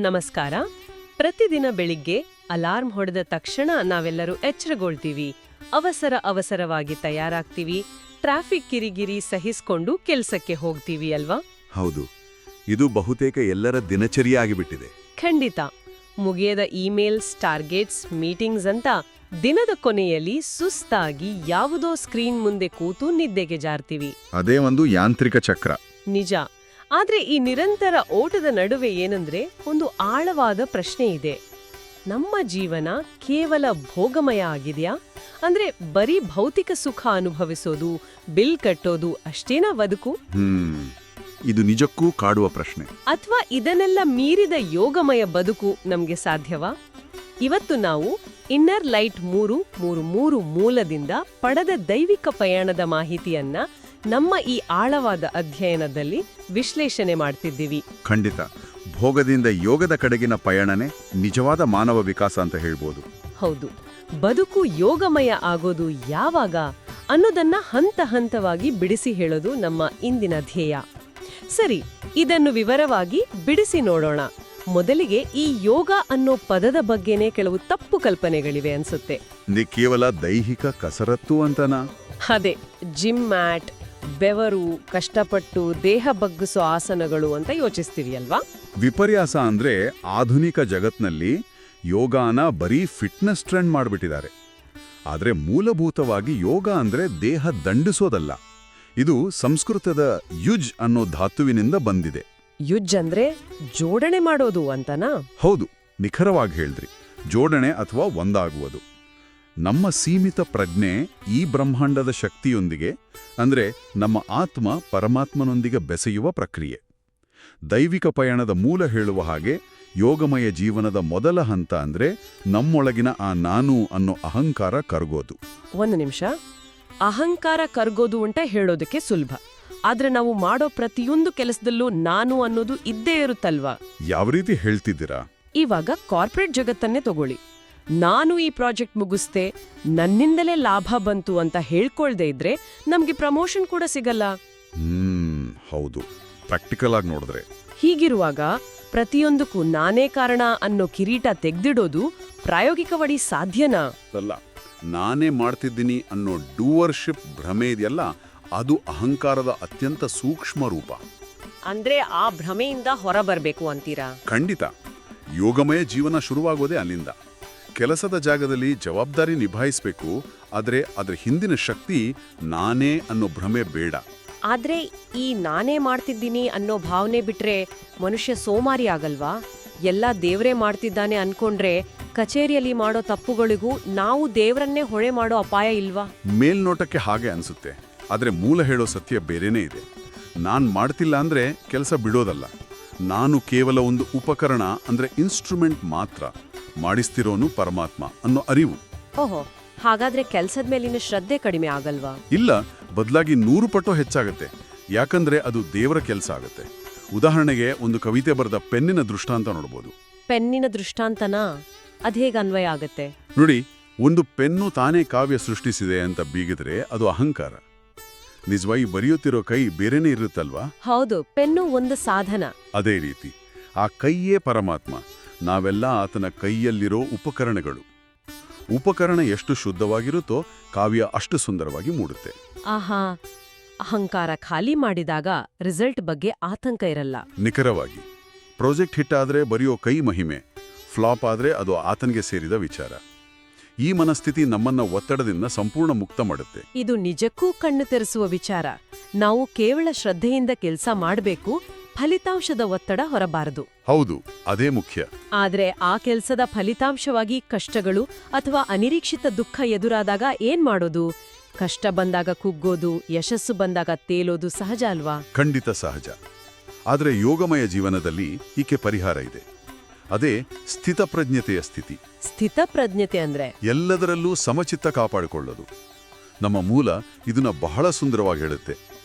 ನಮಸ್ಕಾರ. ಪ್ರತಿದಿನ ಬೆಳಿಗ್ಗೆ ಅಲಾರ್ಮ್ ಹೊಡೆದ ತಕ್ಷಣ ನಾವೆಲ್ಲರೂ ಎಚ್ಚರಗೊಳ್ತೀವಿ, ಅವಸರವಾಗಿ ತಯಾರಾಗ್ತೀವಿ, ಟ್ರಾಫಿಕ್ ಕಿರಿಗಿರಿ ಸಹಿಸ್ಕೊಂಡು ಕೆಲ್ಸಕ್ಕೆ ಹೋಗ್ತೀವಿ ಅಲ್ವಾ? ಹೌದು, ಇದು ಬಹುತೇಕ ಎಲ್ಲರ ದಿನಚರಿಯಾಗಿಬಿಟ್ಟಿದೆ. ಖಂಡಿತ. ಮುಗಿಯದ ಇಮೇಲ್ಸ್, ಟಾರ್ಗೆಟ್ಸ್, ಮೀಟಿಂಗ್ಸ್ ಅಂತ ದಿನದ ಕೊನೆಯಲ್ಲಿ ಸುಸ್ತಾಗಿ ಯಾವುದೋ ಸ್ಕ್ರೀನ್ ಮುಂದೆ ಕೂತು ನಿದ್ದೆಗೆ ಜಾರ್ತೀವಿ. ಅದೇ ಒಂದು ಯಾಂತ್ರಿಕ ಚಕ್ರ. ನಿಜ. ಆದ್ರೆ ಈ ನಿರಂತರ ಓಟದ ನಡುವೆ ಏನಂದ್ರೆ ಒಂದು ಆಳವಾದ ಪ್ರಶ್ನೆ ಇದೆ. ನಮ್ಮ ಜೀವನ ಕೇವಲ ಭೋಗಮಯ ಆಗಿದೆಯಾ? ಅಂದ್ರೆ ಬರೀ ಭೌತಿಕ ಸುಖ ಅನುಭವಿಸೋದು, ಬಿಲ್ ಕಟ್ಟೋದು ಅಷ್ಟೇನಾ ಬದುಕು? ಇದು ನಿಜಕ್ಕೂ ಕಾಡುವ ಪ್ರಶ್ನೆ. ಅಥವಾ ಇದನ್ನೆಲ್ಲ ಮೀರಿದ ಯೋಗಮಯ ಬದುಕು ನಮ್ಗೆ ಸಾಧ್ಯವಾ? ಇವತ್ತು ನಾವು ಇನ್ನರ್ ಲೈಟ್ 333 ಮೂಲದಿಂದ ಪಡೆದ ದೈವಿಕ ಪಯಣದ ಮಾಹಿತಿಯನ್ನ ನಮ್ಮ ಈ ಆಳವಾದ ಅಧ್ಯಯನದಲ್ಲಿ ವಿಶ್ಲೇಷಣೆ ಮಾಡ್ತಿದ್ದೀವಿ. ಖಂಡಿತ. ಭೋಗದಿಂದ ಯೋಗದ ಕಡೆಗಿನ ಪಯಣನೇ ನಿಜವಾದ ಮಾನವ ವಿಕಾಸ ಅಂತ ಹೇಳ್ಬೋದು. ಹೌದು. ಬದುಕು ಯೋಗಮಯ ಆಗೋದು ಯಾವಾಗ ಅನ್ನೋದನ್ನ ಹಂತ ಹಂತವಾಗಿ ಬಿಡಿಸಿ ಹೇಳೋದು ನಮ್ಮ ಇಂದಿನ ಧ್ಯೇಯ. ಸರಿ, ಇದನ್ನು ವಿವರವಾಗಿ ಬಿಡಿಸಿ ನೋಡೋಣ. ಮೊದಲಿಗೆ ಈ ಯೋಗ ಅನ್ನೋ ಪದದ ಬಗ್ಗೆನೇ ಕೆಲವು ತಪ್ಪು ಕಲ್ಪನೆಗಳಿವೆ ಅನ್ಸುತ್ತೆ. ಕೇವಲ ದೈಹಿಕ ಕಸರತ್ತು ಅಂತನಾ? ಅದೇ, ಜಿಮ್ ಮ್ಯಾಟ್, ಬೆವರು, ಕಷ್ಟಪಟ್ಟು ದೇಹ ಬಗ್ಗಿಸೋ ಆಸನಗಳು ಅಂತ ಯೋಚಿಸ್ತೀವಿ ಅಲ್ವಾ? ವಿಪರ್ಯಾಸ. ಅಂದ್ರೆ ಆಧುನಿಕ ಜಗತ್ನಲ್ಲಿ ಯೋಗಾನ ಬರೀ ಫಿಟ್ನೆಸ್ ಟ್ರೆಂಡ್ ಮಾಡಿಬಿಟ್ಟಿದ್ದಾರೆ. ಆದ್ರೆ ಮೂಲಭೂತವಾಗಿ ಯೋಗ ಅಂದ್ರೆ ದೇಹ ದಂಡಿಸೋದಲ್ಲ. ಇದು ಸಂಸ್ಕೃತದ ಯುಜ್ ಅನ್ನೋ ಧಾತುವಿನಿಂದ ಬಂದಿದೆ. ಯುಜ್ ಅಂದ್ರೆ ಜೋಡಣೆ ಮಾಡೋದು ಅಂತನಾ? ಹೌದು, ನಿಖರವಾಗಿ ಹೇಳಿದ್ರಿ. ಜೋಡಣೆ ಅಥವಾ ಒಂದಾಗುವುದು. ನಮ್ಮ ಸೀಮಿತ ಪ್ರಜ್ಞೆ ಈ ಬ್ರಹ್ಮಾಂಡದ ಶಕ್ತಿಯೊಂದಿಗೆ, ಅಂದ್ರೆ ನಮ್ಮ ಆತ್ಮ ಪರಮಾತ್ಮನೊಂದಿಗೆ ಬೆಸೆಯುವ ಪ್ರಕ್ರಿಯೆ. ದೈವಿಕ ಪಯಣದ ಮೂಲ ಹೇಳುವ ಹಾಗೆ ಯೋಗಮಯ ಜೀವನದ ಮೊದಲ ಹಂತ ಅಂದ್ರೆ ನಮ್ಮೊಳಗಿನ ಆ ನಾನು ಅನ್ನೋ ಅಹಂಕಾರ ಕರಗೋದು. ಒಂದು ನಿಮಿಷ. ಅಹಂಕಾರ ಕರಗೋದು ಅಂತ ಹೇಳೋದಕ್ಕೆ ಸುಲಭ. ಆದ್ರೆ ನಾವು ಮಾಡೋ ಪ್ರತಿಯೊಂದು ಕೆಲಸದಲ್ಲೂ ನಾನು ಅನ್ನೋದು ಇದ್ದೇ ಇರುತ್ತಲ್ವಾ? ಯಾವ ರೀತಿ ಹೇಳ್ತಿದ್ದೀರಾ? ಇವಾಗ ಕಾರ್ಪೊರೇಟ್ ಜಗತ್ತನ್ನೇ ತಗೊಳ್ಳಿ. ನಾನು ಈ ಪ್ರಾಜೆಕ್ಟ್ ಮುಗಿಸ್ದೆ, ನನ್ನಿಂದಲೇ ಲಾಭ ಬಂತು ಅಂತ ಹೇಳ್ಕೊಳ್ದೆ ಇದ್ರೆ ನಮ್ಗೆ ಪ್ರಮೋಷನ್ ಕೂಡ ಸಿಗಲ್ಲ. ಹೌದು, ಪ್ರಾಕ್ಟಿಕಲ್ ಆಗಿ ನೋಡಿದ್ರೆ. ಹೀಗಿರುವಾಗ ಪ್ರತಿಯೊಂದಕ್ಕೂ ನಾನೇ ಕಾರಣ ಅನ್ನೋ ಕಿರೀಟ ತೆಗ್ದಿಡೋದು ಪ್ರಾಯೋಗಿಕವಾಗಿ ಸಾಧ್ಯನಾ? ಅಲ್ಲ. ನಾನೇ ಮಾಡ್ತಿದ್ದೀನಿ ಅನ್ನೋ ಡೂವರ್ಶಿಪ್ ಭ್ರಮೆ ಇದೆಯಲ್ಲ, ಅದು ಅಹಂಕಾರದ ಅತ್ಯಂತ ಸೂಕ್ಷ್ಮ ರೂಪ. ಅಂದ್ರೆ ಆ ಭ್ರಮೆಯಿಂದ ಹೊರಬರ್ಬೇಕು ಅಂತೀರಾ? ಖಂಡಿತ. ಯೋಗಮಯ ಜೀವನ ಶುರುವಾಗೋದೇ ಅಲ್ಲಿಂದ. ಕೆಲಸದ ಜಾಗದಲ್ಲಿ ಜವಾಬ್ದಾರಿ ನಿಭಾಯಿಸಬೇಕು, ಆದ್ರೆ ಅದ್ರ ಹಿಂದಿನ ಶಕ್ತಿ ನಾನೇ ಅನ್ನೋ ಭ್ರಮೆ ಬೇಡ. ಆದ್ರೆ ಈ ನಾನೇ ಮಾಡ್ತಿದ್ದೀನಿ ಅನ್ನೋ ಭಾವನೆ ಬಿಟ್ರೆ ಮನುಷ್ಯ ಸೋಮಾರಿ ಆಗಲ್ವಾ? ಎಲ್ಲ ದೇವ್ರೇ ಮಾಡ್ತಿದ್ದಾನೆ ಅನ್ಕೊಂಡ್ರೆ ಕಚೇರಿಯಲ್ಲಿ ಮಾಡೋ ತಪ್ಪುಗಳಿಗೂ ನಾವು ದೇವ್ರನ್ನೇ ಹೊಣೆ ಮಾಡೋ ಅಪಾಯ ಇಲ್ವಾ? ಮೇಲ್ನೋಟಕ್ಕೆ ಹಾಗೆ ಅನ್ಸುತ್ತೆ, ಆದ್ರೆ ಮೂಲ ಹೇಳೋ ಸತ್ಯ ಬೇರೆನೇ ಇದೆ. ನಾನ್ ಮಾಡ್ತಿಲ್ಲ ಅಂದ್ರೆ ಕೆಲಸ ಬಿಡೋದಲ್ಲ. ನಾನು ಕೇವಲ ಒಂದು ಉಪಕರಣ, ಅಂದ್ರೆ ಇನ್ಸ್ಟ್ರೂಮೆಂಟ್ ಮಾತ್ರ. ಮಾಡಿಸ್ತಿರೋನು ಪರಮಾತ್ಮ ಅನ್ನೋ ಅರಿವು. ಓಹೋ, ಹಾಗಾದ್ರೆ ಕೆಲ್ಸದ ಮೇಲಿನ ಶ್ರದ್ಧೆ ಕಡಿಮೆ ಆಗಲ್ವಾ? ಇಲ್ಲ, ಬದಲಾಗಿ 100 ಪಟ್ಟು ಹೆಚ್ಚಾಗತ್ತೆ. ಯಾಕಂದ್ರೆ ಅದು ದೇವರ ಕೆಲಸ ಆಗತ್ತೆ. ಉದಾಹರಣೆಗೆ ಒಂದು ಕವಿತೆ ಬರೆದ ಪೆನ್ನಿನ ದೃಷ್ಟಾಂತ ನೋಡ್ಬೋದು. ಪೆನ್ನಿನ ದೃಷ್ಟಾಂತನಾ? ಅದೇಗ ಅನ್ವಯ ಆಗತ್ತೆ? ನೋಡಿ, ಒಂದು ಪೆನ್ನು ತಾನೇ ಕಾವ್ಯ ಸೃಷ್ಟಿಸಿದೆ ಅಂತ ಬೀಗಿದ್ರೆ ಅದು ಅಹಂಕಾರ. ನಿಜವಾಗಿ ಬರೆಯುತ್ತಿರೋ ಕೈ ಬೇರೆನೇ ಇರುತ್ತಲ್ವಾ? ಹೌದು, ಪೆನ್ನು ಒಂದು ಸಾಧನ. ಅದೇ ರೀತಿ ಆ ಕೈಯೇ ಪರಮಾತ್ಮ. ನಾವೆಲ್ಲ ಆತನ ಕೈಯಲ್ಲಿರೋ ಉಪಕರಣಗಳು. ಉಪಕರಣ ಎಷ್ಟು ಶುದ್ಧವಾಗಿರುತ್ತೋ ಕಾವ್ಯ ಅಷ್ಟು ಸುಂದರವಾಗಿ ಮೂಡುತ್ತೆ. ಆಹಾ, ಅಹಂಕಾರ ಖಾಲಿ ಮಾಡಿದಾಗ ರಿಸಲ್ಟ್ ಬಗ್ಗೆ ಆತಂಕ ಇರಲ್ಲ. ನಿಖರವಾಗಿ. ಪ್ರಾಜೆಕ್ಟ್ ಹಿಟ್ ಆದ್ರೆ ಬರೆಯೋ ಕೈ ಮಹಿಮೆ, ಫ್ಲಾಪ್ ಆದ್ರೆ ಅದು ಆತನಿಗೆ ಸೇರಿದ ವಿಚಾರ. ಈ ಮನಸ್ಥಿತಿ ನಮ್ಮನ್ನ ಒತ್ತಡದಿಂದ ಸಂಪೂರ್ಣ ಮುಕ್ತ ಮಾಡುತ್ತೆ. ಇದು ನಿಜಕ್ಕೂ ಕಣ್ಣು ತೆರೆಸುವ ವಿಚಾರ. ನಾವು ಕೇವಲ ಶ್ರದ್ಧೆಯಿಂದ ಕೆಲಸ ಮಾಡಬೇಕು, ಫಲಿತಾಂಶದ ಒತ್ತಡ ಹೊರಬಾರದು. ಹೌದು, ಅದೇ ಮುಖ್ಯ. ಆದ್ರೆ ಆ ಕೆಲಸದ ಫಲಿತಾಂಶವಾಗಿ ಕಷ್ಟಗಳು ಅಥವಾ ಅನಿರೀಕ್ಷಿತ ದುಃಖ ಎದುರಾದಾಗ ಏನ್ ಮಾಡೋದು? ಕಷ್ಟ ಬಂದಾಗ ಕುಗ್ಗೋದು, ಯಶಸ್ಸು ಬಂದಾಗ ತೇಲೋದು ಸಹಜ ಅಲ್ವಾ? ಖಂಡಿತ ಸಹಜ. ಆದ್ರೆ ಯೋಗಮಯ ಜೀವನದಲ್ಲಿ ಈಕೆ ಪರಿಹಾರ ಇದೆ. ಅದೇ ಸ್ಥಿತಪ್ರಜ್ಞತೆಯ ಸ್ಥಿತಿ. ಸ್ಥಿತಪ್ರಜ್ಞತೆ ಅಂದ್ರೆ ಎಲ್ಲದರಲ್ಲೂ ಸಮಚಿತ್ತ ಕಾಪಾಡಿಕೊಳ್ಳೋದು. ನಮ್ಮ ಮೂಲ ಇದನ್ನ ಬಹಳ ಸುಂದರವಾಗಿ ಹೇಳುತ್ತೆ.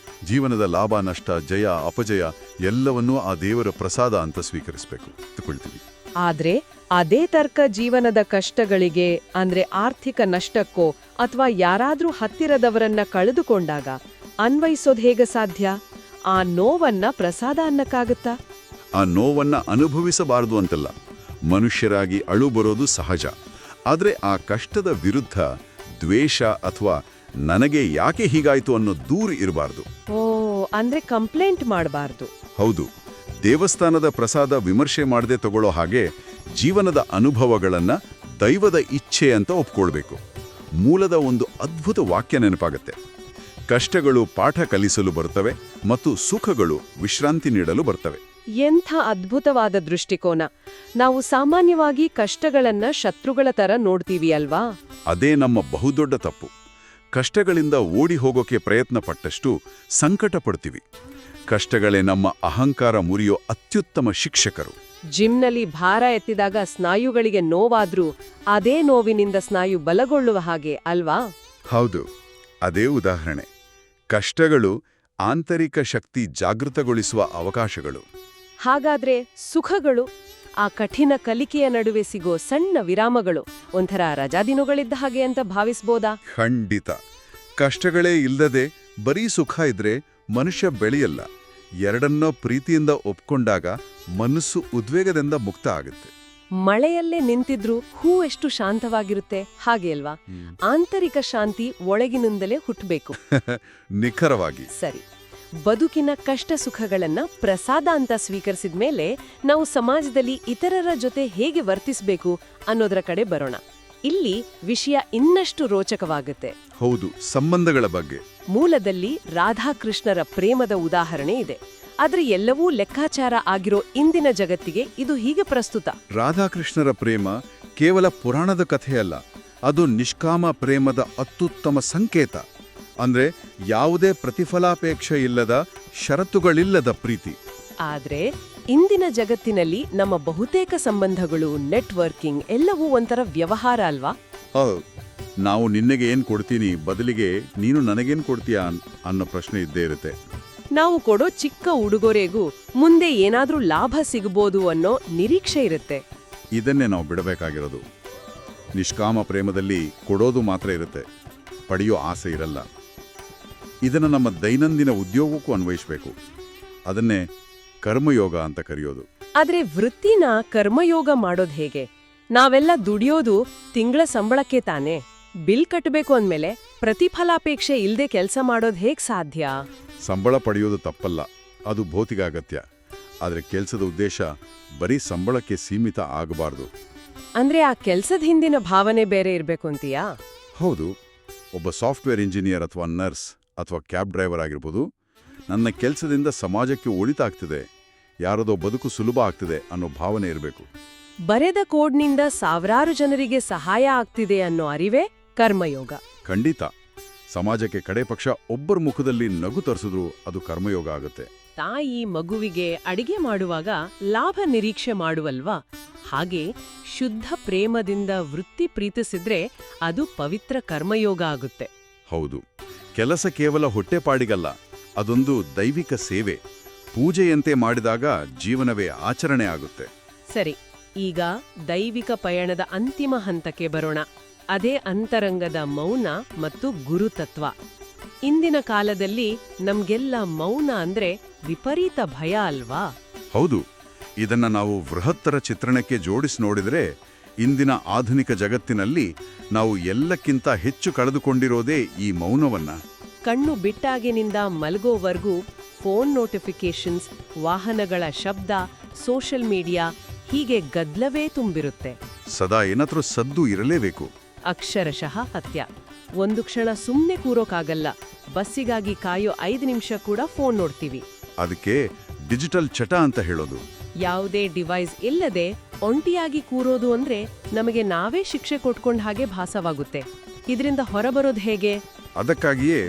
ಜೀವನದ ಲಾಭ ನಷ್ಟ, ಜಯ ಅಪಜಯ ಎಲ್ಲವನ್ನೂ ಆ ದೇವರ ಪ್ರಸಾದ ಅಂತ ಸ್ವೀಕರಿಸಬೇಕು ತಗೊಳ್ತೀವಿ. ಆದ್ರೆ ಅದೇ ತರ್ಕ ಜೀವನದ ಕಷ್ಟಗಳಿಗೆ, ಅಂದ್ರೆ ಆರ್ಥಿಕ ನಷ್ಟಕ್ಕೋ ಅಥವಾ ಯಾರಾದ್ರೂ ಹತ್ತಿರದವರನ್ನ ಕಳೆದುಕೊಂಡಾಗ ಅನ್ವಯಿಸೋದು ಹೇಗೆ ಸಾಧ್ಯ? ಆ ನೋವನ್ನ ಪ್ರಸಾದ ಅನ್ನಕ್ಕಾಗತ್ತಾ? ಆ ನೋವನ್ನ ಅನುಭವಿಸಬಾರದು ಅಂತಲ್ಲ. ಮನುಷ್ಯರಾಗಿ ಅಳು ಬರೋದು ಸಹಜ. ಆದರೆ ಆ ಕಷ್ಟದ ವಿರುದ್ಧ ದ್ವೇಷ ಅಥವಾ ನನಗೆ ಯಾಕೆ ಹೀಗಾಯ್ತು ಅನ್ನೋ ದೂರು ಇರಬಾರ್ದು. ಓ, ಅಂದ್ರೆ ಕಂಪ್ಲೇಂಟ್ ಮಾಡಬಾರ್ದು. ಹೌದು, ದೇವಸ್ಥಾನದ ಪ್ರಸಾದ ವಿಮರ್ಶೆ ಮಾಡದೆ ತಗೊಳ್ಳೋ ಹಾಗೆ ಜೀವನದ ಅನುಭವಗಳನ್ನ ದೈವದ ಇಚ್ಛೆ ಅಂತ ಒಪ್ಕೊಳ್ಬೇಕು. ಮೂಲದ ಒಂದು ಅದ್ಭುತ ವಾಕ್ಯ ನೆನಪಾಗತ್ತೆ. ಕಷ್ಟಗಳು ಪಾಠ ಕಲಿಸಲು ಬರ್ತವೆ ಮತ್ತು ಸುಖಗಳು ವಿಶ್ರಾಂತಿ ನೀಡಲು ಬರ್ತವೆ. ಎಂಥ ಅದ್ಭುತವಾದ ದೃಷ್ಟಿಕೋನ. ನಾವು ಸಾಮಾನ್ಯವಾಗಿ ಕಷ್ಟಗಳನ್ನ ಶತ್ರುಗಳ ತರ ನೋಡ್ತೀವಿ ಅಲ್ವಾ? ಅದೇ ನಮ್ಮ ಬಹುದೊಡ್ಡ ತಪ್ಪು. ಕಷ್ಟಗಳಿಂದ ಓಡಿ ಹೋಗೋಕೆ ಪ್ರಯತ್ನ ಪಟ್ಟಷ್ಟು ಸಂಕಟ ಪಡ್ತೀವಿ. ಕಷ್ಟಗಳೇ ನಮ್ಮ ಅಹಂಕಾರ ಮುರಿಯೋ ಅತ್ಯುತ್ತಮ ಶಿಕ್ಷಕರು. ಜಿಮ್ನಲ್ಲಿ ಭಾರ ಎತ್ತಿದಾಗ ಸ್ನಾಯುಗಳಿಗೆ ನೋವಾದ್ರೂ ಅದೇ ನೋವಿನಿಂದ ಸ್ನಾಯು ಬಲಗೊಳ್ಳುವ ಹಾಗೆ ಅಲ್ವಾ? ಹೌದು, ಅದೇ ಉದಾಹರಣೆ. ಕಷ್ಟಗಳು ಆಂತರಿಕ ಶಕ್ತಿ ಜಾಗೃತಗೊಳಿಸುವ ಅವಕಾಶಗಳು. ಹಾಗಾದ್ರೆ ಸುಖಗಳು, ಆ ಕಠಿಣ ಕಲಿಕೆಯ ನಡುವೆ ಸಿಗೋ ಸಣ್ಣ ವಿರಾಮಗಳು ಒಂಥರ ರಜಾದಿನಗಳಿದ್ದ ಹಾಗೆ ಅಂತ ಭಾವಿಸ್ಬೋದಾ? ಖಂಡಿತ. ಕಷ್ಟಗಳೇ ಇಲ್ಲದೆ ಬರೀ ಸುಖ ಇದ್ರೆ ಮನುಷ್ಯ ಬೆಳೆಯಲ್ಲ. ಎರಡನ್ನೋ ಪ್ರೀತಿಯಿಂದ ಒಪ್ಕೊಂಡಾಗ ಮನಸ್ಸು ಉದ್ವೇಗದಿಂದ ಮುಕ್ತ ಆಗುತ್ತೆ. ಮಳೆಯಲ್ಲೇ ನಿಂತಿದ್ರೂ ಹೂ ಎಷ್ಟು ಶಾಂತವಾಗಿರುತ್ತೆ ಹಾಗೆ ಅಲ್ವಾ? ಆಂತರಿಕ ಶಾಂತಿ ಒಳಗಿನಿಂದಲೇ ಹುಟ್ಟಬೇಕು. ನಿಖರವಾಗಿ. ಸರಿ, ಬದುಕಿನ ಕಷ್ಟ ಸುಖಗಳನ್ನ ಪ್ರಸಾದ ಅಂತ ಸ್ವೀಕರಿಸಿದ ಮೇಲೆ ನಾವು ಸಮಾಜದಲ್ಲಿ ಇತರರ ಜೊತೆ ಹೇಗೆ ವರ್ತಿಸಬೇಕು ಅನ್ನೋದರ ಕಡೆ ಬರೋಣ. ಇಲ್ಲಿ ವಿಷಯ ಇನ್ನಷ್ಟು ರೋಚಕವಾಗುತ್ತೆ. ಹೌದು, ಸಂಬಂಧಗಳ ಬಗ್ಗೆ. ಮೂಲದಲ್ಲಿ ರಾಧಾಕೃಷ್ಣರ ಪ್ರೇಮದ ಉದಾಹರಣೆ ಇದೆ. ಆದ್ರೆ ಎಲ್ಲವೂ ಲೆಕ್ಕಾಚಾರ ಆಗಿರೋ ಇಂದಿನ ಜಗತ್ತಿಗೆ ಇದು ಹೀಗೆ ಪ್ರಸ್ತುತ. ರಾಧಾಕೃಷ್ಣರ ಪ್ರೇಮ ಕೇವಲ ಪುರಾಣದ ಕಥೆಯಲ್ಲ, ಅದು ನಿಷ್ಕಾಮ ಪ್ರೇಮದ ಅತ್ಯುತ್ತಮ ಸಂಕೇತ. ಅಂದ್ರೆ ಯಾವುದೇ ಪ್ರತಿಫಲಾಪೇಕ್ಷೆ ಇಲ್ಲದ, ಷರತ್ತುಗಳಿಲ್ಲದ ಪ್ರೀತಿ. ಆದ್ರೆ ಇಂದಿನ ಜಗತ್ತಿನಲ್ಲಿ ನಮ್ಮ ಬಹುತೇಕ ಸಂಬಂಧಗಳು, ನೆಟ್ವರ್ಕಿಂಗ್ ಎಲ್ಲವೂ ಒಂಥರ ವ್ಯವಹಾರ ಅಲ್ವಾ? ನಾವು ನಿನ್ನೆಗೆ ಏನ್ ಕೊಡ್ತೀನಿ, ಬದಲಿಗೆ ನೀನು ನನಗೇನ್ ಕೊಡ್ತೀಯಾ ಅನ್ನೋ ಪ್ರಶ್ನೆ ಇದ್ದೇ ಇರುತ್ತೆ. ನಾವು ಕೊಡೋ ಚಿಕ್ಕ ಉಡುಗೊರೆಗೂ ಮುಂದೆ ಏನಾದ್ರೂ ಲಾಭ ಸಿಗಬಹುದು ಅನ್ನೋ ನಿರೀಕ್ಷೆ ಇರುತ್ತೆ. ಇದನ್ನೇ ನಾವು ಬಿಡಬೇಕಾಗಿರೋದು. ನಿಷ್ಕಾಮ ಪ್ರೇಮದಲ್ಲಿ ಕೊಡೋದು ಮಾತ್ರ ಇರುತ್ತೆ, ಪಡೆಯೋ ಆಸೆ ಇರಲ್ಲ. ಇದನ್ನು ನಮ್ಮ ದೈನಂದಿನ ಉದ್ಯೋಗಕ್ಕೂ ಅನ್ವಯಿಸಬೇಕು. ಅದನ್ನೇ ಕರ್ಮಯೋಗ ಅಂತ ಕರೆಯೋದು. ಆದ್ರೆ ವೃತ್ತಿನ ಕರ್ಮಯೋಗ ಮಾಡೋದು ಹೇಗೆ? ನಾವೆಲ್ಲ ದುಡಿಯೋದು ತಿಂಗಳ ಸಂಬಳಕ್ಕೆ ತಾನೇ. ಬಿಲ್ ಕಟ್ಟಬೇಕು ಅಂದ್ಮೇಲೆ ಪ್ರತಿಫಲಾಪೇಕ್ಷೆ ಇಲ್ದೆ ಕೆಲಸ ಮಾಡೋದು ಹೇಗ್ ಸಾಧ್ಯ? ಸಂಬಳ ಪಡೆಯೋದು ತಪ್ಪಲ್ಲ, ಅದು ಭೌತಿಕ ಅಗತ್ಯ. ಆದರೆ ಕೆಲಸದ ಉದ್ದೇಶ ಬರೀ ಸಂಬಳಕ್ಕೆ ಸೀಮಿತ ಆಗಬಾರ್ದು. ಅಂದ್ರೆ ಆ ಕೆಲ್ಸದ ಹಿಂದಿನ ಭಾವನೆ ಬೇರೆ ಇರ್ಬೇಕು ಅಂತೀಯಾ? ಹೌದು. ಒಬ್ಬ ಸಾಫ್ಟ್ವೇರ್ ಇಂಜಿನಿಯರ್ ಅಥವಾ ನರ್ಸ್ ಅಥವಾ ಕ್ಯಾಬ್ ಡ್ರೈವರ್ ಆಗಿರ್ಬೋದು, ನನ್ನ ಕೆಲಸದಿಂದ ಸಮಾಜಕ್ಕೆ ಒಳಿತಾಗ್ತಿದೆ, ಯಾರದೋ ಬದುಕು ಸುಲಭ ಆಗ್ತಿದೆ ಅನ್ನೋ ಭಾವನೆ ಇರಬೇಕು. ಬರೆದ ಕೋಡ್ನಿಂದ ಸಾವಿರಾರು ಜನರಿಗೆ ಸಹಾಯ ಆಗ್ತಿದೆ ಅನ್ನೋ ಅರಿವೇ ಕರ್ಮಯೋಗ. ಖಂಡಿತ. ಸಮಾಜಕ್ಕೆ ಕಡೆ ಪಕ್ಷ ಒಬ್ಬರ ಮುಖದಲ್ಲಿ ನಗು ತರಿಸಿದ್ರು ಅದು ಕರ್ಮಯೋಗ ಆಗುತ್ತೆ. ತಾಯಿ ಮಗುವಿಗೆ ಅಡಿಗೆ ಮಾಡುವಾಗ ಲಾಭ ನಿರೀಕ್ಷೆ ಮಾಡುವಲ್ವಾ? ಹಾಗೆ ಶುದ್ಧ ಪ್ರೇಮದಿಂದ ವೃತ್ತಿ ಪ್ರೀತಿಸಿದ್ರೆ ಅದು ಪವಿತ್ರ ಕರ್ಮಯೋಗ ಆಗುತ್ತೆ. ಹೌದು. ಕೆಲಸ ಕೇವಲ ಹೊಟ್ಟೆಪಾಡಿಗಲ್ಲ, ಅದೊಂದು ದೈವಿಕ ಸೇವೆ. ಪೂಜೆಯಂತೆ ಮಾಡಿದಾಗ ಜೀವನವೇ ಆಚರಣೆ ಆಗುತ್ತೆ. ಸರಿ, ಈಗ ದೈವಿಕ ಪಯಣದ ಅಂತಿಮ ಹಂತಕ್ಕೆ ಬರೋಣ. ಅದೇ ಅಂತರಂಗದ ಮೌನ ಮತ್ತು ಗುರುತತ್ವ. ಇಂದಿನ ಕಾಲದಲ್ಲಿ ನಮ್ಗೆಲ್ಲ ಮೌನ ಅಂದ್ರೆ ವಿಪರೀತ ಭಯ ಅಲ್ವಾ? ಹೌದು. ಇದನ್ನ ನಾವು ಬೃಹತ್ತರ ಚಿತ್ರಣಕ್ಕೆ ಜೋಡಿಸಿ ನೋಡಿದ್ರೆ, ಇಂದಿನ ಆಧುನಿಕ ಜಗತ್ತಿನಲ್ಲಿ ನಾವು ಎಲ್ಲಕ್ಕಿಂತ ಹೆಚ್ಚು ಕಳೆದುಕೊಂಡಿರೋದೇ ಈ ಮೌನವನ್ನ. ಕಣ್ಣು ಬಿಟ್ಟಾಗಿನಿಂದ ಮಲಗೋವರೆಗೂ ಫೋನ್ ನೋಟಿಫಿಕೇಶನ್ಸ್, ವಾಹನಗಳ ಶಬ್ದ, ಸೋಷಿಯಲ್ ಮೀಡಿಯಾ, ಹೀಗೆ ಗದ್ದಲವೇ ತುಂಬಿರುತ್ತೆ. ಸದಾ ಏನಾದ್ರೂ ಸದ್ದು ಇರಲೇಬೇಕು. ಅಕ್ಷರಶಃ ಹತ್ಯ. ಒಂದು ಕ್ಷಣ ಸುಮ್ಮನೆ ಕೂರೋಕಾಗಲ್ಲ. ಬಸ್ಸಿಗಾಗಿ ಕಾಯೋ 5 ನಿಮಿಷ ಕೂಡ ಫೋನ್ ನೋಡ್ತೀವಿ. ಅದಕ್ಕೆ ಡಿಜಿಟಲ್ ಚಟ ಅಂತ ಹೇಳೋದು. ಯಾವುದೇ ಡಿವೈಸ್ ಇಲ್ಲದೆ ಒಂಟಿಯಾಗಿ ಕೂರೋದು ಅಂದ್ರೆ ನಮಗೆ ನಾವೇ ಶಿಕ್ಷೆ ಕೊಟ್ಕೊಂಡ ಹಾಗೆ ಭಾಸವಾಗುತ್ತೆ. ಇದರಿಂದ ಹೊರಬರೋದು ಹೇಗೆ? ಅದಕ್ಕಾಗಿಯೇ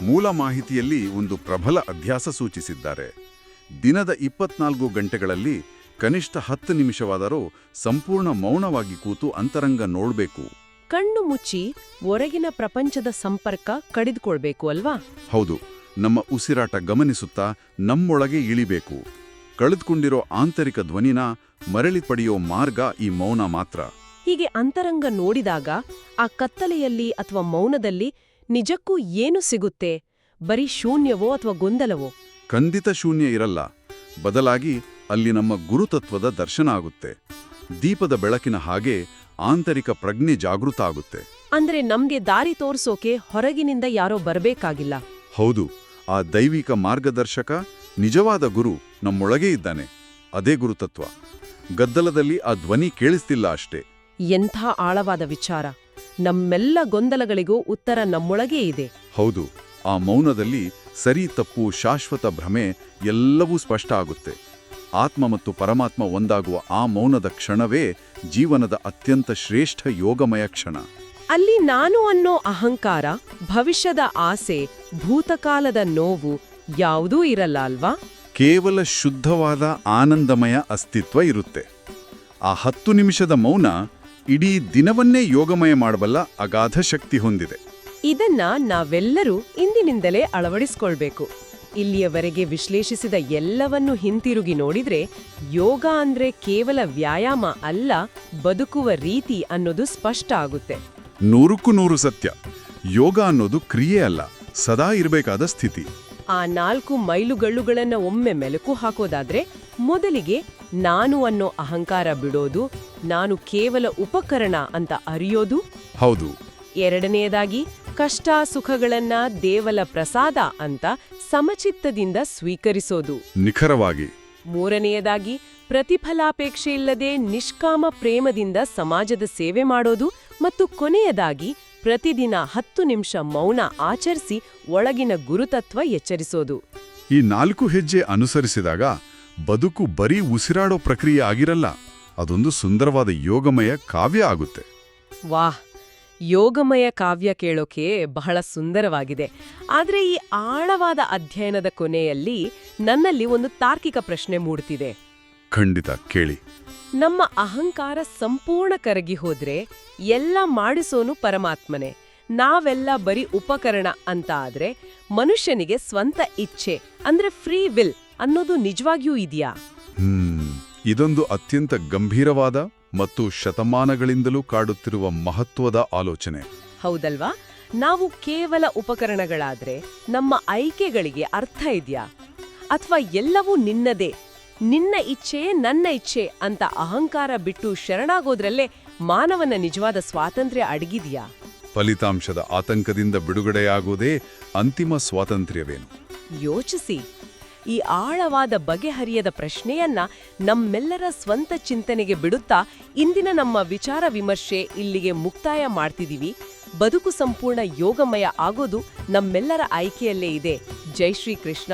ಮೂಲ ಮಾಹಿತಿಯಲ್ಲಿ ಒಂದು ಪ್ರಬಲ ಅಭ್ಯಾಸ ಸೂಚಿಸಿದ್ದಾರೆ. ದಿನದ 24 ಗಂಟೆಗಳಲ್ಲಿ ಕನಿಷ್ಠ 10 ನಿಮಿಷವಾದರೂ ಸಂಪೂರ್ಣ ಮೌನವಾಗಿ ಕೂತು ಅಂತರಂಗ ನೋಡ್ಬೇಕು. ಕಣ್ಣು ಮುಚ್ಚಿ ಹೊರಗಿನ ಪ್ರಪಂಚದ ಸಂಪರ್ಕ ಕಡಿದುಕೊಳ್ಬೇಕು ಅಲ್ವಾ? ಹೌದು. ನಮ್ಮ ಉಸಿರಾಟ ಗಮನಿಸುತ್ತಾ ನಮ್ಮೊಳಗೆ ಇಳಿಬೇಕು. ಕಳೆದುಕೊಂಡಿರೋ ಆಂತರಿಕ ಧ್ವನಿನ ಮರಳಿ ಪಡೆಯೋ ಮಾರ್ಗ ಈ ಮೌನ ಮಾತ್ರ. ಹೀಗೆ ಅಂತರಂಗ ನೋಡಿದಾಗ ಆ ಕತ್ತಲೆಯಲ್ಲಿ ಅಥವಾ ಮೌನದಲ್ಲಿ ನಿಜಕ್ಕೂ ಏನು ಸಿಗುತ್ತೆ? ಬರೀ ಶೂನ್ಯವೋ ಅಥವಾ ಗೊಂದಲವೋ? ಖಂಡಿತ ಶೂನ್ಯ ಇರಲ್ಲ. ಬದಲಾಗಿ ಅಲ್ಲಿ ನಮ್ಮ ಗುರುತತ್ವದ ದರ್ಶನ ಆಗುತ್ತೆ. ದೀಪದ ಬೆಳಕಿನ ಹಾಗೆ ಆಂತರಿಕ ಪ್ರಜ್ಞೆ ಜಾಗೃತ ಆಗುತ್ತೆ. ಅಂದ್ರೆ ನಮ್ಗೆ ದಾರಿ ತೋರ್ಸೋಕೆ ಹೊರಗಿನಿಂದ ಯಾರೋ ಬರ್ಬೇಕಾಗಿಲ್ಲ. ಹೌದು, ಆ ದೈವಿಕ ಮಾರ್ಗದರ್ಶಕ, ನಿಜವಾದ ಗುರು ನಮ್ಮೊಳಗೇ ಇದ್ದಾನೆ. ಅದೇ ಗುರುತತ್ವ. ಗದ್ದಲದಲ್ಲಿ ಆ ಧ್ವನಿ ಕೇಳಿಸ್ತಿಲ್ಲ ಅಷ್ಟೇ. ಎಂಥ ಆಳವಾದ ವಿಚಾರ. ನಮ್ಮೆಲ್ಲ ಗೊಂದಲಗಳಿಗೂ ಉತ್ತರ ನಮ್ಮೊಳಗೇ ಇದೆ. ಹೌದು, ಆ ಮೌನದಲ್ಲಿ ಸರಿ ತಪ್ಪು, ಶಾಶ್ವತ ಭ್ರಮೆ ಎಲ್ಲವೂ ಸ್ಪಷ್ಟ ಆಗುತ್ತೆ. ಆತ್ಮ ಮತ್ತು ಪರಮಾತ್ಮ ಒಂದಾಗುವ ಆ ಮೌನದ ಕ್ಷಣವೇ ಜೀವನದ ಅತ್ಯಂತ ಶ್ರೇಷ್ಠ ಯೋಗಮಯ ಕ್ಷಣ. ಅಲ್ಲಿ ನಾನು ಅನ್ನೋ ಅಹಂಕಾರ, ಭವಿಷ್ಯದ ಆಸೆ, ಭೂತಕಾಲದ ನೋವು ಯಾವುದೂ ಇರಲ್ಲ ಅಲ್ವಾ? ಕೇವಲ ಶುದ್ಧವಾದ ಆನಂದಮಯ ಅಸ್ತಿತ್ವ ಇರುತ್ತೆ. ಆ 10 ನಿಮಿಷದ ಮೌನ ಇಡೀ ದಿನವನ್ನೇ ಯೋಗಮಯ ಮಾಡಬಲ್ಲ ಅಗಾಧ ಶಕ್ತಿ ಹೊಂದಿದೆ. ಇದನ್ನ ನಾವೆಲ್ಲರೂ ಇಂದಿನಿಂದಲೇ ಅಳವಡಿಸ್ಕೊಳ್ಬೇಕು. ಇಲ್ಲಿಯವರೆಗೆ ವಿಶ್ಲೇಷಿಸಿದ ಎಲ್ಲವನ್ನೂ ಹಿಂತಿರುಗಿ ನೋಡಿದ್ರೆ ಯೋಗ ಅಂದ್ರೆ ಕೇವಲ ವ್ಯಾಯಾಮ ಅಲ್ಲ, ಬದುಕುವ ರೀತಿ ಅನ್ನೋದು ಸ್ಪಷ್ಟ ಆಗುತ್ತೆ. 100ಕ್ಕೂ 100 ಸತ್ಯ. ಯೋಗ ಅನ್ನೋದು ಕ್ರಿಯೆ ಅಲ್ಲ, ಸದಾ ಇರಬೇಕಾದ ಸ್ಥಿತಿ. ಆ 4 ಮೈಲುಗಲ್ಲುಗಳನ್ನ ಒಮ್ಮೆ ಮೆಲುಕು ಹಾಕೋದಾದ್ರೆ, ಮೊದಲಿಗೆ ನಾನು ಅನ್ನೋ ಅಹಂಕಾರ ಬಿಡೋದು, ನಾನು ಕೇವಲ ಉಪಕರಣ ಅಂತ ಅರಿಯೋದು. ಹೌದು. ಎರಡನೆಯದಾಗಿ ಕಷ್ಟ ಸುಖಗಳನ್ನ ದೇವಲ ಪ್ರಸಾದ ಅಂತ ಸಮಚಿತ್ತದಿಂದ ಸ್ವೀಕರಿಸೋದು. ನಿಖರವಾಗಿ. ಮೂರನೆಯದಾಗಿ ಪ್ರತಿಫಲಾಪೇಕ್ಷೆ ಇಲ್ಲದೆ ನಿಷ್ಕಾಮ ಪ್ರೇಮದಿಂದ ಸಮಾಜದ ಸೇವೆ ಮಾಡೋದು. ಮತ್ತು ಕೊನೆಯದಾಗಿ ಪ್ರತಿದಿನ 10 ನಿಮಿಷ ಮೌನ ಆಚರಿಸಿ ಒಳಗಿನ ಗುರುತತ್ವ ಎಚ್ಚರಿಸೋದು. ಈ 4 ಹೆಜ್ಜೆ ಅನುಸರಿಸಿದಾಗ ಬದುಕು ಬರೀ ಉಸಿರಾಡೋ ಪ್ರಕ್ರಿಯೆ ಆಗಿರಲ್ಲ, ಅದೊಂದು ಸುಂದರವಾದ ಯೋಗಮಯ ಕಾವ್ಯ ಆಗುತ್ತೆ. ವಾಹ್, ಯೋಗಮಯ ಕಾವ್ಯ ಕೇಳೋಕೆ ಬಹಳ ಸುಂದರವಾಗಿದೆ. ಆದ್ರೆ ಈ ಆಳವಾದ ಅಧ್ಯಯನದ ಕೊನೆಯಲ್ಲಿ ನನ್ನಲ್ಲಿ ಒಂದು ತಾರ್ಕಿಕ ಪ್ರಶ್ನೆ ಮೂಡ್ತಿದೆ. ಖಂಡಿತ ಕೇಳಿ. ನಮ್ಮ ಅಹಂಕಾರ ಸಂಪೂರ್ಣ ಕರಗಿ ಹೋದ್ರೆ ಎಲ್ಲ ಮಾಡಿಸೋನು ಪರಮಾತ್ಮನೇ, ನಾವೆಲ್ಲ ಬರೀ ಉಪಕರಣ ಅಂತ ಆದ್ರೆ ಮನುಷ್ಯನಿಗೆ ಸ್ವಂತ ಇಚ್ಛೆ ಅಂದ್ರೆ ಫ್ರೀ ವಿಲ್ ಅನ್ನೋದು ನಿಜವಾಗಿಯೂ ಇದೆಯಾ? ಇದೊಂದು ಅತ್ಯಂತ ಗಂಭೀರವಾದ ಮತ್ತು ಶತಮಾನಗಳಿಂದಲೂ ಕಾಡುತ್ತಿರುವ ಮಹತ್ವದ ಆಲೋಚನೆ. ಹೌದಲ್ವಾ? ನಾವು ಕೇವಲ ಉಪಕರಣಗಳಾದ್ರೆ ನಮ್ಮ ಆಯ್ಕೆಗಳಿಗೆ ಅರ್ಥ ಇದೆಯಾ? ಅಥವಾ ಎಲ್ಲವೂ ನಿನ್ನದೇ, ನಿನ್ನ ಇಚ್ಛೆಯೇ ನನ್ನ ಇಚ್ಛೆ ಅಂತ ಅಹಂಕಾರ ಬಿಟ್ಟು ಶರಣಾಗೋದ್ರಲ್ಲೇ ಮಾನವನ ನಿಜವಾದ ಸ್ವಾತಂತ್ರ್ಯ ಅಡಗಿದೆಯಾ? ಫಲಿತಾಂಶದ ಆತಂಕದಿಂದ ಬಿಡುಗಡೆಯಾಗೋದೇ ಅಂತಿಮ ಸ್ವಾತಂತ್ರ್ಯವೇನು? ಯೋಚಿಸಿ. ಈ ಆಳವಾದ ಬಗೆಹರಿಯದ ಪ್ರಶ್ನೆಯನ್ನ ನಮ್ಮೆಲ್ಲರ ಸ್ವಂತ ಚಿಂತನೆಗೆ ಬಿಡುತ್ತಾ ಇಂದಿನ ನಮ್ಮ ವಿಚಾರ ವಿಮರ್ಶೆ ಇಲ್ಲಿಗೆ ಮುಕ್ತಾಯ ಮಾಡ್ತಿದೀವಿ. ಬದುಕು ಸಂಪೂರ್ಣ ಯೋಗಮಯ ಆಗೋದು ನಮ್ಮೆಲ್ಲರ ಆಯ್ಕೆಯಲ್ಲೇ ಇದೆ. ಜೈ ಶ್ರೀ ಕೃಷ್ಣ.